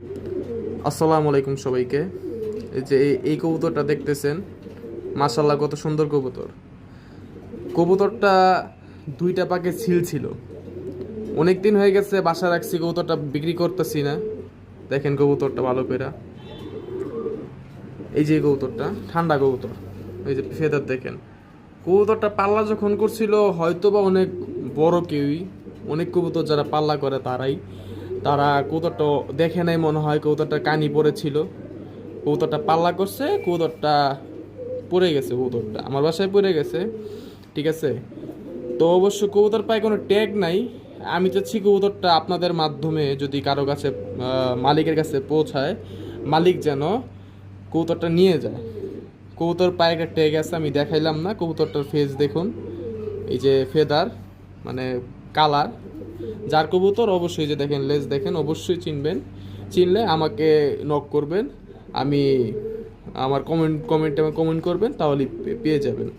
আসসালামু আলাইকুম সবাইকে। এই যে এই কবুতরটা দেখতেছেন, মাশাল্লাহ কত সুন্দর কবুতর। কবুতরটা দুইটা পাকে ছিল। অনেক দিন হয়ে গেছে বাসা রাখছি, কবুতরটা বিক্রি করতেছি না। দেখেন কবুতরটা ভালো করে। এই যে কবুতরটা ঠান্ডা কবুতর, এই যে ফেদার দেখেন। কবুতরটা পাল্লা যখন করছিল হয়তো বা অনেক বড় কেউই, অনেক কবুতর যারা পাল্লা করে তারা কবুতরটা দেখে নাই মনে হয়, কবুতরটা কানি পড়েছিল। কবুতরটা পাল্লা করছে, কবুতরটা পড়ে গেছে, কবুতরটা আমার বাসায় পড়ে গেছে। ঠিক আছে, তো অবশ্য কবুতর পায়ে কোনো ট্যাগ নাই। আমি চাচ্ছি কবুতরটা আপনাদের মাধ্যমে যদি কারো কাছে মালিকের কাছে পৌঁছায়, মালিক যেন কবুতরটা নিয়ে যায়। কবুতর পায়ে একটা ট্যাগ আছে, আমি দেখাইলাম না। কবুতরটার ফেস দেখুন, এই যে ফেদার মানে কালার। যার কবুতর অবশ্যই যে দেখেন লেজ দেখেন, অবশ্যই চিনবেন। চিনলে আমাকে নক করবেন, আমি আমার কমেন্টে কমেন্ট করবেন, তাহলে পেয়ে যাবেন।